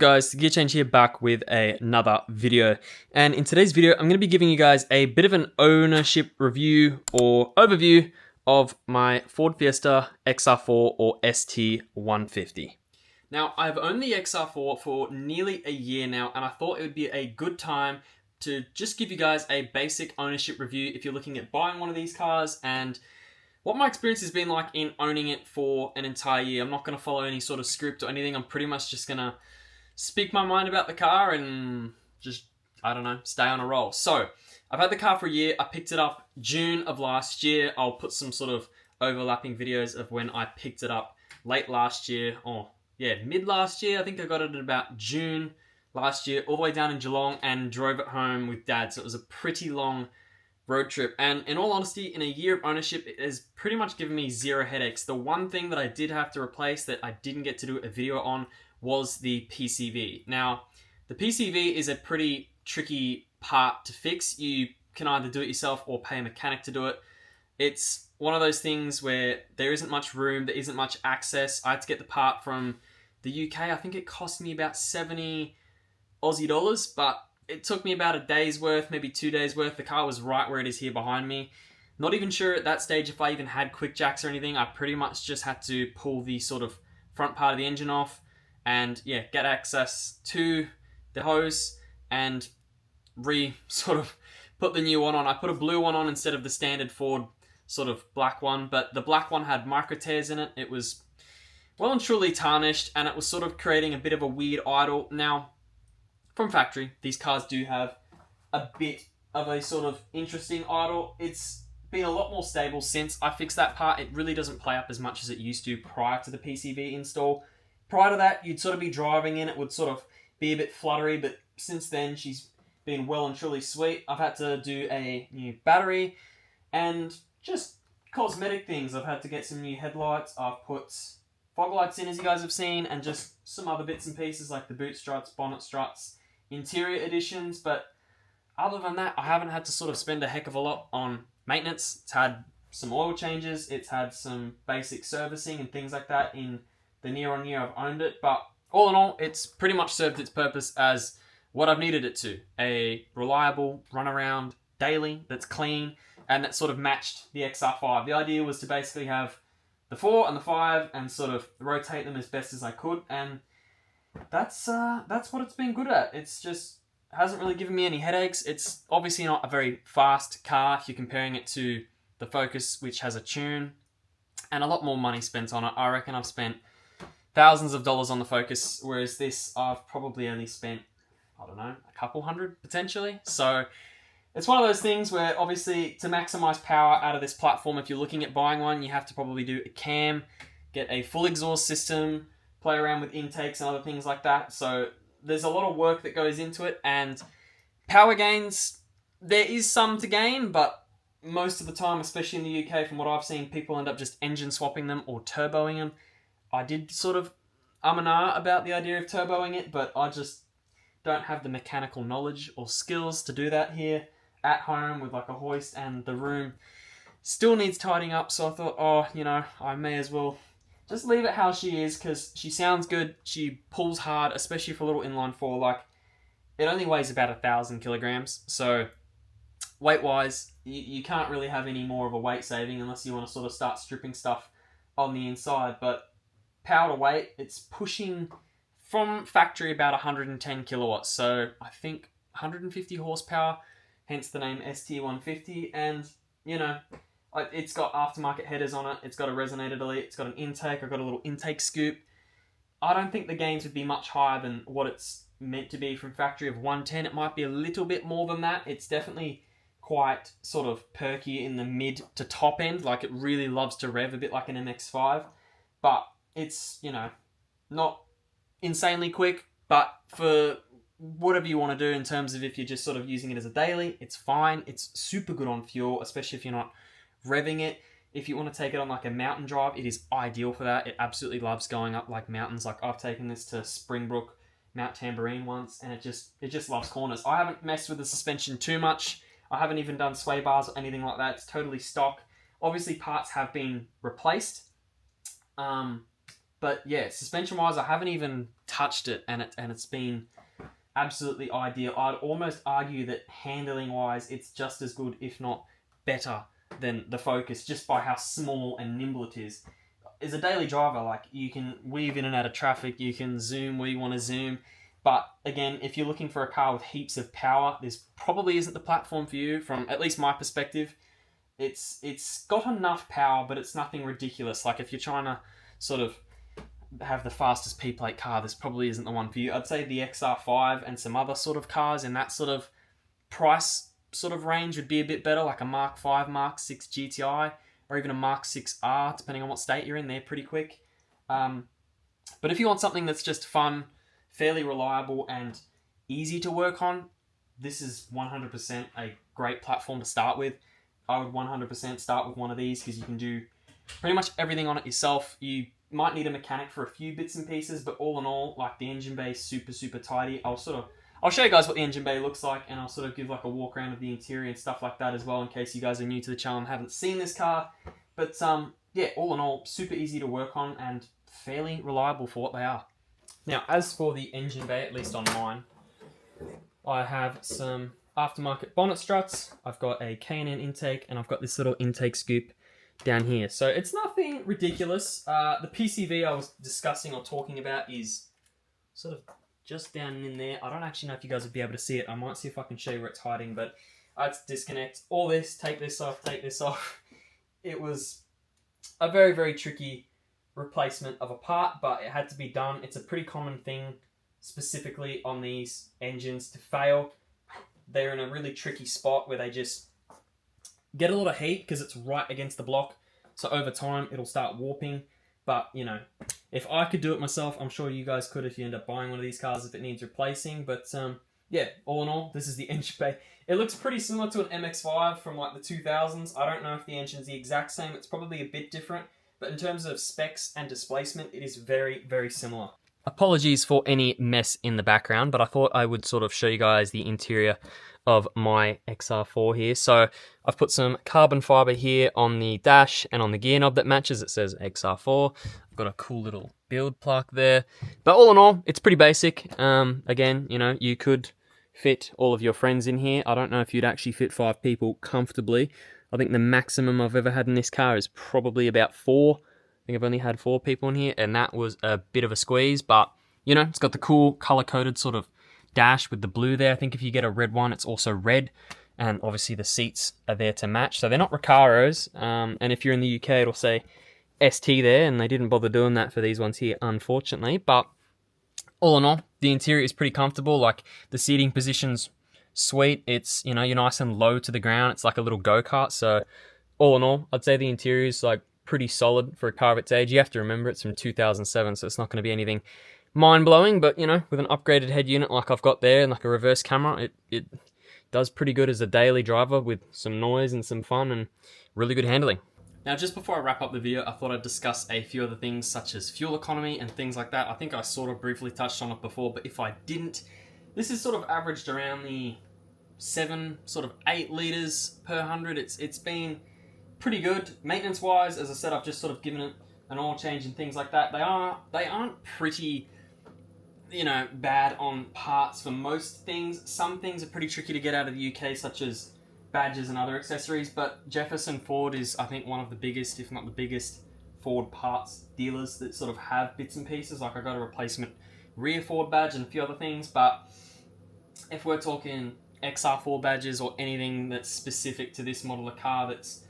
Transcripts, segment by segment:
guys, TheGearChange here, back with another video. And in today's video, I'm going to be giving you guys a bit of an ownership review or overview of my Ford Fiesta XR4 or ST50. Now, I've owned the XR4 for nearly a year now, and I thought it would be a good time to just give you guys a basic ownership review if you're looking at buying one of these cars and what my experience has been like in owning it for an entire year. I'm not going to follow any sort of script or anything. I'm pretty much just going to speak my mind about the car and just, I don't know, stay on a roll. So, I've had the car for a year. I picked it up June of last year. I'll put some sort of overlapping videos of when I picked it up late last year, or yeah, mid last year. I think I got it in about June last year, all the way down in Geelong, and drove it home with Dad. So it was a pretty long road trip, and in all honesty, in a year of ownership, it has pretty much given me zero headaches. The one thing that I did have to replace that I didn't get to do a video on was the PCV. Now, the PCV is a pretty tricky part to fix. You can either do it yourself or pay a mechanic to do it. It's one of those things where there isn't much room, there isn't much access. I had to get the part from the UK. I think it cost me about 70 Aussie dollars, but it took me about a day's worth, maybe 2 days worth. The car was right where it is here behind me. Not even sure at that stage if I even had quick jacks or anything. I pretty much just had to pull the sort of front part of the engine off and yeah, get access to the hose and sort of put the new one on. I put a blue one on instead of the standard Ford sort of black one, but the black one had micro tears in it. It was well and truly tarnished, and it was sort of creating a bit of a weird idle. Now, from factory, these cars do have a bit of a sort of interesting idle. It's been a lot more stable since I fixed that part. It really doesn't play up as much as it used to prior to the PCV install. Prior to that, you'd sort of be driving in, it would sort of be a bit fluttery, but since then, she's been well and truly sweet. I've had to do a new battery and just cosmetic things. I've had to get some new headlights. I've put fog lights in, as you guys have seen, and just some other bits and pieces like the boot struts, bonnet struts, interior additions. But other than that, I haven't had to sort of spend a heck of a lot on maintenance. It's had some oil changes, it's had some basic servicing and things like that in the year on year I've owned it, but all in all, it's pretty much served its purpose as what I've needed it to. A reliable runaround daily that's clean and that sort of matched the XR5. The idea was to basically have the 4 and the 5 and sort of rotate them as best as I could, and that's what it's been good at. It's just hasn't really given me any headaches. It's obviously not a very fast car if you're comparing it to the Focus, which has a tune and a lot more money spent on it. I reckon I've spent thousands of dollars on the Focus, whereas this I've probably only spent, I don't know, a couple hundred potentially. So it's one of those things where obviously to maximize power out of this platform, if you're looking at buying one, you have to probably do a cam, get a full exhaust system, play around with intakes and other things like that. So there's a lot of work that goes into it, and power gains, there is some to gain, but most of the time, especially in the UK, from what I've seen, people end up just engine swapping them or turboing them. I did sort of and ah about the idea of turboing it, but I just don't have the mechanical knowledge or skills to do that here at home with like a hoist, and the room still needs tidying up. So I thought, oh, you know, I may as well just leave it how she is, because she sounds good, she pulls hard, especially for a little inline four. Like, it only weighs about 1,000 kilograms, so weight-wise, you can't really have any more of a weight saving unless you want to sort of start stripping stuff on the inside. But power to weight, it's pushing from factory about 110 kilowatts, so I think 150 horsepower, hence the name ST50, and, you know, it's got aftermarket headers on it, it's got a resonator delete, it's got an intake, I've got a little intake scoop. I don't think the gains would be much higher than what it's meant to be from factory of 110. It might be a little bit more than that. It's definitely quite sort of perky in the mid to top end, like it really loves to rev a bit like an MX5, but it's, you know, not insanely quick, but for whatever you want to do in terms of if you're just sort of using it as a daily, it's fine. It's super good on fuel, especially if you're not revving it. If you want to take it on like a mountain drive, it is ideal for that. It absolutely loves going up like mountains. Like I've taken this to Springbrook, Mount Tambourine once, and it just loves corners. I haven't messed with the suspension too much. I haven't even done sway bars or anything like that. It's totally stock. Obviously parts have been replaced, But yeah, suspension wise, I haven't even touched it, and it's been absolutely ideal. I'd almost argue that handling wise, it's just as good, if not better, than the Focus, just by how small and nimble it is. As a daily driver, like, you can weave in and out of traffic, you can zoom where you want to zoom. But again, if you're looking for a car with heaps of power, this probably isn't the platform for you, from at least my perspective. It's got enough power, but it's nothing ridiculous. Like, if you're trying to sort of have the fastest P-plate car, this probably isn't the one for you. I'd say the XR5 and some other sort of cars in that sort of price sort of range would be a bit better, like a Mark 5, Mark 6 GTI, or even a Mark 6R, depending on what state you're in. They're pretty quick. But if you want something that's just fun, fairly reliable, and easy to work on, this is 100% a great platform to start with. I would 100% start with one of these, because you can do pretty much everything on it yourself. You might need a mechanic for a few bits and pieces, but all in all, like, the engine bay is super tidy. I'll show you guys what the engine bay looks like, and I'll sort of give like a walk around of the interior and stuff like that as well, in case you guys are new to the channel and haven't seen this car. But yeah, all in all, super easy to work on and fairly reliable for what they are. Now, as for the engine bay, at least on mine, I have some aftermarket bonnet struts. I've got a K&N intake, and I've got this little intake scoop down here. So it's nothing ridiculous. The PCV I was discussing or talking about is sort of just down in there. I don't actually know if you guys would be able to see it. I might see if I can show you where it's hiding, but I had to disconnect all this, take this off, take this off. It was a very tricky replacement of a part, but it had to be done. It's a pretty common thing, specifically on these engines, to fail. They're in a really tricky spot where they just get a lot of heat because it's right against the block. So over time, it'll start warping. But, you know, if I could do it myself, I'm sure you guys could if you end up buying one of these cars if it needs replacing. But, yeah, all in all, this is the engine bay. It looks pretty similar to an MX5 from, like, the 2000s. I don't know if the engine's the exact same. It's probably a bit different. But in terms of specs and displacement, it is very similar. Apologies for any mess in the background, but I thought I would sort of show you guys the interior of my XR4 here. So I've put some carbon fiber here on the dash and on the gear knob that matches. It says XR4. I've got a cool little build plaque there. But all in all, it's pretty basic. Again, you know, you could fit all of your friends in here. I don't know if you'd actually fit 5 people comfortably. I think the maximum I've ever had in this car is probably about 4. I think I've only had 4 people in here, and that was a bit of a squeeze. But, you know, it's got the cool color-coded sort of dash with the blue there. I think if you get a red one, it's also red, and obviously the seats are there to match. So they're not Recaros, and if you're in the UK, it'll say ST there, and they didn't bother doing that for these ones here, unfortunately. But all in all, the interior is pretty comfortable. Like, the seating position's sweet. It's, you know, you're nice and low to the ground. It's like a little go-kart. So all in all, I'd say the interior is like pretty solid for a car of its age. You have to remember it's from 2007, so it's not going to be anything mind-blowing, but, you know, with an upgraded head unit like I've got there and like a reverse camera, it does pretty good as a daily driver with some noise and some fun and really good handling. Now, just before I wrap up the video, I thought I'd discuss a few other things such as fuel economy and things like that. I think I sort of briefly touched on it before, but if I didn't, this is sort of averaged around the 7, sort of 8 litres per 100. It's been pretty good. Maintenance-wise, as I said, I've just sort of given it an oil change and things like that. They aren't pretty, you know, bad on parts for most things. Some things are pretty tricky to get out of the UK, such as badges and other accessories, but Jefferson Ford is, I think, one of the biggest, if not the biggest, Ford parts dealers that sort of have bits and pieces. Like, I got a replacement rear Ford badge and a few other things, but if we're talking XR4 badges or anything that's specific to this model of car that's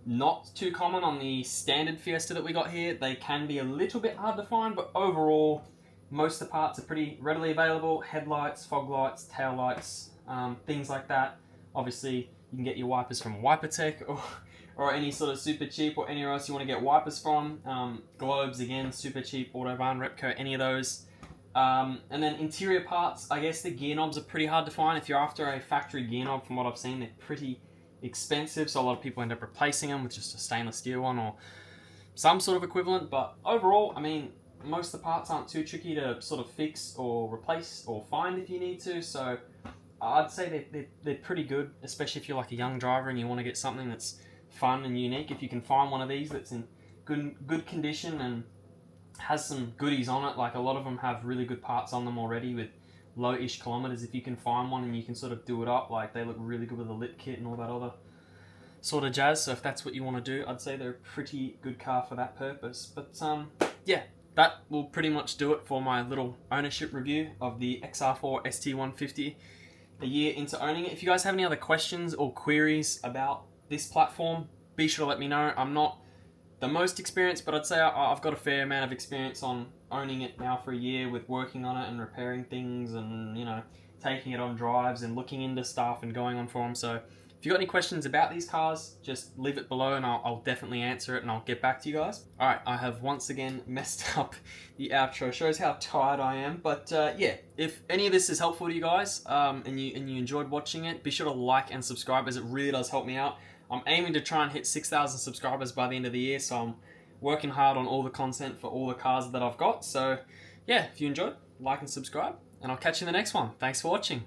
not too common on the standard Fiesta that we got here, they can be a little bit hard to find, but overall, most of the parts are pretty readily available. Headlights, fog lights, tail lights, things like that. Obviously, you can get your wipers from WiperTech or any sort of super cheap or anywhere else you want to get wipers from. Globes, again, super cheap, Autobahn, Repco, any of those. And then interior parts, I guess the gear knobs are pretty hard to find. If you're after a factory gear knob, from what I've seen, they're pretty expensive, so a lot of people end up replacing them with just a stainless steel one or some sort of equivalent. But overall, I mean, most of the parts aren't too tricky to sort of fix or replace or find if you need to, so I'd say they're pretty good, especially if you're like a young driver and you want to get something that's fun and unique. If you can find one of these that's in good condition and has some goodies on it. Like a lot of them have really good parts on them already with low-ish kilometers. If you can find one and you can sort of do it up, like they look really good with a lip kit and all that other sort of jazz. So if that's what you want to do, I'd say they're a pretty good car for that purpose. But yeah, that will pretty much do it for my little ownership review of the XR4 ST150 a year into owning it. If you guys have any other questions or queries about this platform, be sure to let me know. I'm not the most experienced, but I'd say I've got a fair amount of experience on owning it now for a year, with working on it and repairing things and, you know, taking it on drives and looking into stuff and going on forums. So if you've got any questions about these cars, just leave it below and I'll definitely answer it and I'll get back to you guys. Alright, I have once again messed up the outro. Shows how tired I am. But yeah, if any of this is helpful to you guys and you enjoyed watching it, be sure to like and subscribe, as it really does help me out. I'm aiming to try and hit 6,000 subscribers by the end of the year, so I'm working hard on all the content for all the cars that I've got. So yeah, if you enjoyed, like and subscribe, and I'll catch you in the next one. Thanks for watching.